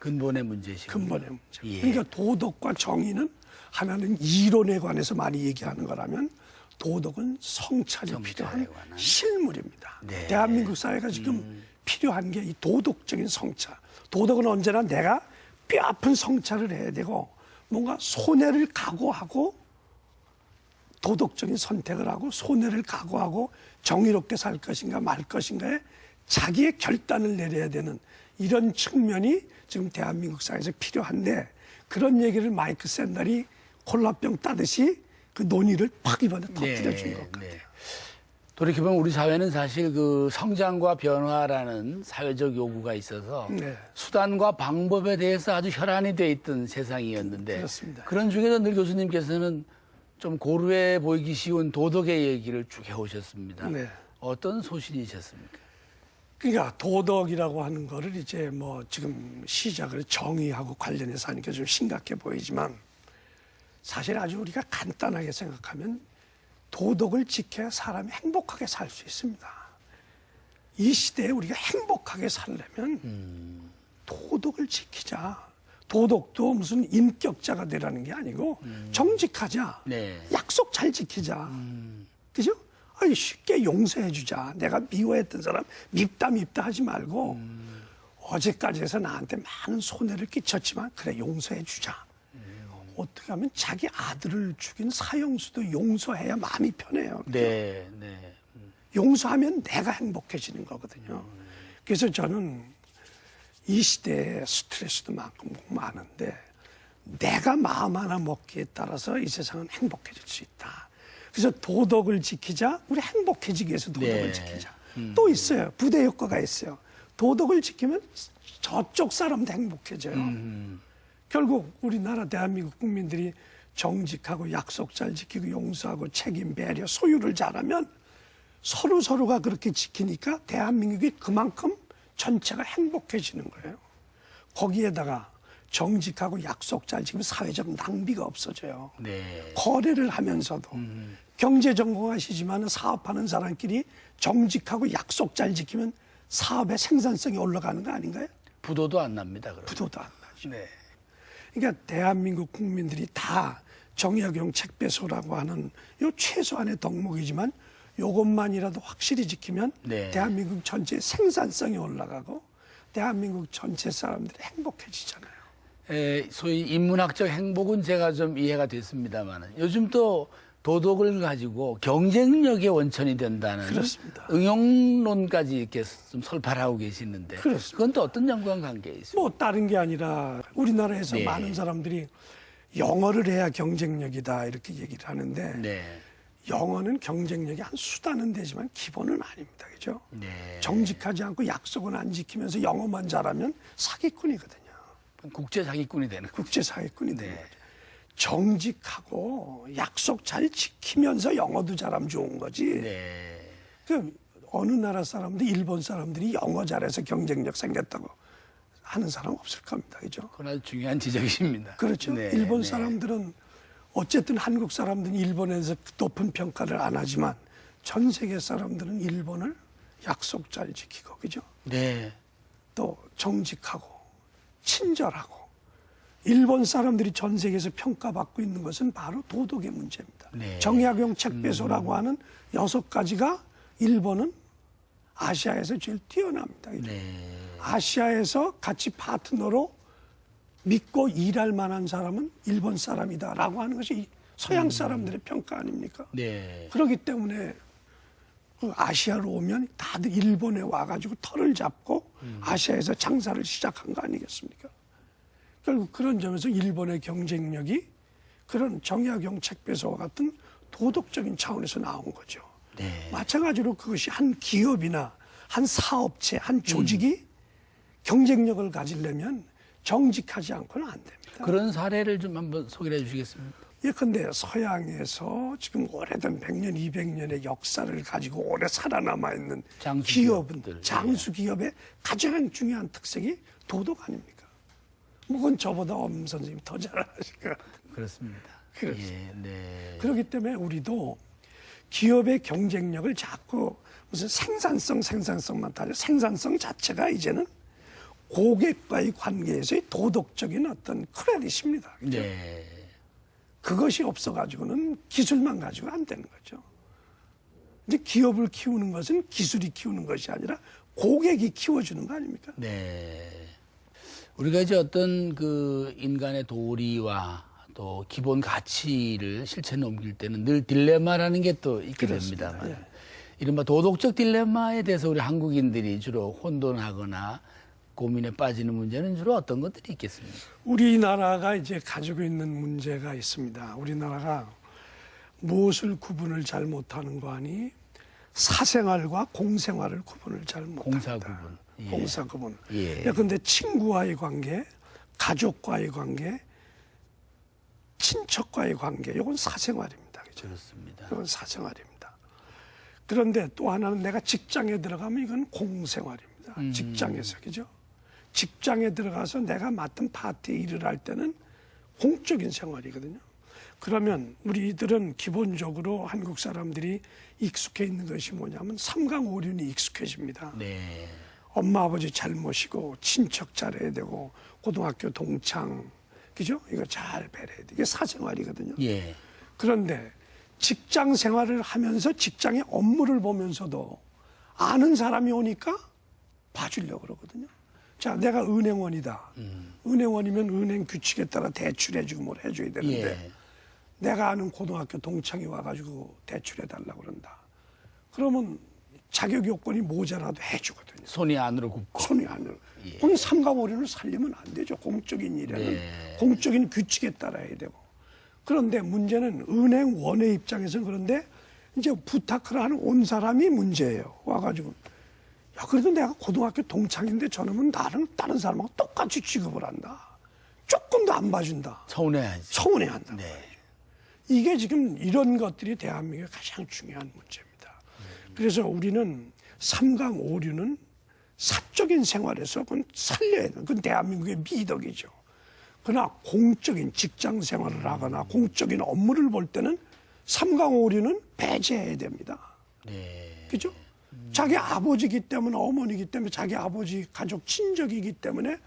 근본의 문제시고. 근본의 문제. 예. 그러니까 도덕과 정의는 하나는 이론에 관해서 많이 얘기하는 거라면 도덕은 성찰이 필요한 관한. 실물입니다. 네. 대한민국 사회가 지금 필요한 게 이 도덕적인 성찰. 도덕은 언제나 내가 뼈아픈 성찰을 해야 되고 뭔가 손해를 각오하고 도덕적인 선택을 하고 손해를 각오하고 정의롭게 살 것인가 말 것인가에 자기의 결단을 내려야 되는 이런 측면이 지금 대한민국 사회에서 필요한데 그런 얘기를 마이크 샌델이 콜라병 따듯이 그 논의를 팍 이번에 터뜨려준 것 같아요. 돌이켜보면 우리 사회는 사실 그 성장과 변화라는 사회적 요구가 있어서 네. 수단과 방법에 대해서 아주 혈안이 돼 있던 세상이었는데 그렇습니다. 그런 중에서 늘 교수님께서는 좀 고루해 보이기 쉬운 도덕의 얘기를 쭉 해오셨습니다. 네. 어떤 소신이셨습니까? 그러니까 도덕이라고 하는 거를 이제 뭐 지금 시작을 정의하고 관련해서 하니까 좀 심각해 보이지만 사실 아주 우리가 간단하게 생각하면 도덕을 지켜야 사람이 행복하게 살 수 있습니다. 이 시대에 우리가 행복하게 살려면 도덕을 지키자. 도덕도 무슨 인격자가 되라는 게 아니고 정직하자. 네. 약속 잘 지키자. 그죠? 아니, 쉽게 용서해 주자. 내가 미워했던 사람 밉다 하지 말고 어제까지 해서 나한테 많은 손해를 끼쳤지만 그래 용서해 주자. 어떻게 하면 자기 아들을 죽인 사형수도 용서해야 마음이 편해요. 그죠? 네. 용서하면 내가 행복해지는 거거든요. 그래서 저는 이 시대에 스트레스도 많은데 내가 마음 하나 먹기에 따라서 이 세상은 행복해질 수 있다. 그래서 도덕을 지키자. 우리 행복해지기 위해서 도덕을 지키자. 또 있어요. 부대 효과가 있어요. 도덕을 지키면 저쪽 사람도 행복해져요. 결국 우리나라 대한민국 국민들이 정직하고 약속 잘 지키고 용서하고 책임, 배려, 소유를 잘하면 서로가 그렇게 지키니까 대한민국이 그만큼 전체가 행복해지는 거예요. 거기에다가 정직하고 약속 잘 지키면 사회적 낭비가 없어져요. 네. 거래를 하면서도 경제 전공하시지만 사업하는 사람끼리 정직하고 약속 잘 지키면 사업의 생산성이 올라가는 거 아닌가요? 부도도 안 납니다. 그러면. 부도도 안 나죠. 네. 그러니까 대한민국 국민들이 다 정약용 책배소라고 하는 요 최소한의 덕목이지만 요것만이라도 확실히 지키면 네. 대한민국 전체의 생산성이 올라가고 대한민국 전체 사람들이 행복해지잖아요. 소위 인문학적 행복은 제가 좀 이해가 됐습니다만 요즘 또 도덕을 가지고 경쟁력의 원천이 된다는 그렇습니다. 응용론까지 이렇게 좀 설파하고 계시는데 그렇습니다. 그건 또 어떤 연관 관계에 있습니까? 뭐 다른 게 아니라 우리나라에서 네. 많은 사람들이 영어를 해야 경쟁력이다 이렇게 얘기를 하는데 네. 영어는 경쟁력이 한 수단은 되지만 기본은 아닙니다. 그죠? 네. 정직하지 않고 약속은 안 지키면서 영어만 잘하면 사기꾼이거든요. 국제 사기꾼이 되는 거죠. 국제 사기꾼이 되는 네. 거죠. 정직하고 약속 잘 지키면서 영어도 잘하면 좋은 거지. 네. 그 어느 나라 사람들, 일본 사람들이 영어 잘해서 경쟁력 생겼다고 하는 사람 없을 겁니다. 그죠? 그건 아주 중요한 지적이십니다. 그렇죠. 네, 일본 네. 사람들은 어쨌든 한국 사람들은 일본에서 높은 평가를 안 하지만 전 세계 사람들은 일본을 약속 잘 지키고, 그죠? 네. 또 정직하고 친절하고 일본 사람들이 전 세계에서 평가받고 있는 것은 바로 도덕의 문제입니다. 네. 정약용 책배소라고 하는 6가지가 일본은 아시아에서 제일 뛰어납니다. 그죠? 네. 아시아에서 같이 파트너로 믿고 일할 만한 사람은 일본 사람이다라고 하는 것이 서양 사람들의 평가 아닙니까? 네. 그렇기 때문에 그 아시아로 오면 다들 일본에 와가지고 털을 잡고 아시아에서 장사를 시작한 거 아니겠습니까? 결국 그런 점에서 일본의 경쟁력이 그런 정약용 책배소와 같은 도덕적인 차원에서 나온 거죠. 네. 마찬가지로 그것이 한 기업이나 한 사업체, 한 조직이 경쟁력을 가지려면 정직하지 않고는 안 됩니다. 그런 사례를 좀 한번 소개해 주시겠습니까? 예컨대 서양에서 지금 오래된 100년, 200년의 역사를 가지고 오래 살아남아 있는 장수기업들. 장수 기업의 가장 중요한 특색이 도덕 아닙니까? 뭐 그건 저보다 엄 선생님이 더 잘 아실 것 같아요. 그렇습니다. 그렇습니다. 예, 네. 그렇기 때문에 우리도 기업의 경쟁력을 자꾸 무슨 생산성만 따져 생산성 자체가 이제는 고객과의 관계에서의 도덕적인 어떤 크레딧입니다. 그죠? 네. 그것이 없어가지고는 기술만 가지고 안 되는 거죠. 이제 기업을 키우는 것은 기술이 키우는 것이 아니라 고객이 키워주는 거 아닙니까? 네. 우리가 이제 어떤 그 인간의 도리와 또 기본 가치를 실천에 옮길 때는 늘 딜레마라는 게 또 있게 그렇습니다. 됩니다만 예. 이른바 도덕적 딜레마에 대해서 우리 한국인들이 주로 혼돈하거나 고민에 빠지는 문제는 주로 어떤 것들이 있겠습니까? 우리나라가 이제 가지고 있는 문제가 있습니다. 우리나라가 무엇을 구분을 잘 못하는 거 아니? 사생활과 공생활을 구분을 잘 못한다. 공사 구분. 예. 공사 구분. 예. 근데 친구와의 관계, 가족과의 관계, 친척과의 관계, 이건 사생활입니다. 그죠? 그렇습니다. 이건 사생활입니다. 그런데 또 하나는 내가 직장에 들어가면 이건 공생활입니다. 직장에서, 그죠? 직장에 들어가서 내가 맡은 파트에 일을 할 때는 공적인 생활이거든요. 그러면 우리들은 기본적으로 한국 사람들이 익숙해 있는 것이 뭐냐면 삼강오륜이 익숙해집니다. 네. 엄마 아버지 잘 모시고 친척 잘해야 되고 고등학교 동창, 그죠? 이거 잘 배려야 돼. 이게 사생활이거든요. 예. 그런데 직장 생활을 하면서 직장의 업무를 보면서도 아는 사람이 오니까 봐주려고 그러거든요. 자, 내가 은행원이다. 은행원이면 은행 규칙에 따라 대출해주고 뭘 해줘야 되는데 예. 내가 아는 고등학교 동창이 와가지고 대출해달라고 그런다. 그러면 자격 요건이 모자라도 해주거든요. 손이 안으로 굽고. 손이 안으로. 예. 그건 삼강오륜을 살리면 안 되죠. 공적인 일에는. 네. 공적인 규칙에 따라야 되고. 그런데 문제는 은행원의 입장에서는 그런데 이제 부탁을 하는 온 사람이 문제예요. 와가지고. 야, 그래도 내가 고등학교 동창인데 저놈은 나는 다른 사람하고 똑같이 취급을 한다. 조금도 안 봐준다. 서운해야지. 서운해한다. 네. 이게 지금 이런 것들이 대한민국의 가장 중요한 문제입니다. 그래서 우리는 삼강오륜은 사적인 생활에서 그건 살려야 돼요. 그건 대한민국의 미덕이죠. 그러나 공적인 직장 생활을 하거나 공적인 업무를 볼 때는 삼강오륜은 배제해야 됩니다. 네. 그죠? 자기 아버지이기 때문에 어머니이기 때문에 자기 아버지 가족 친족이기 때문에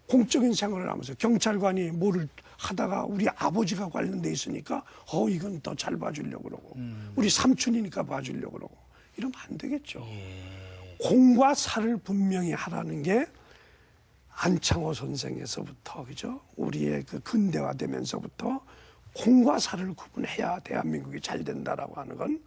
공적인 생활을 하면서 경찰관이 뭐를 하다가 우리 아버지가 관련돼 있으니까 이건 더 잘 봐주려고 그러고 우리 삼촌이니까 봐주려고 그러고 이러면 안 되겠죠. 공과 사를 분명히 하라는 게 안창호 선생에서부터 그죠? 우리의 그 근대화되면서부터 공과 사를 구분해야 대한민국이 잘 된다라고 하는 건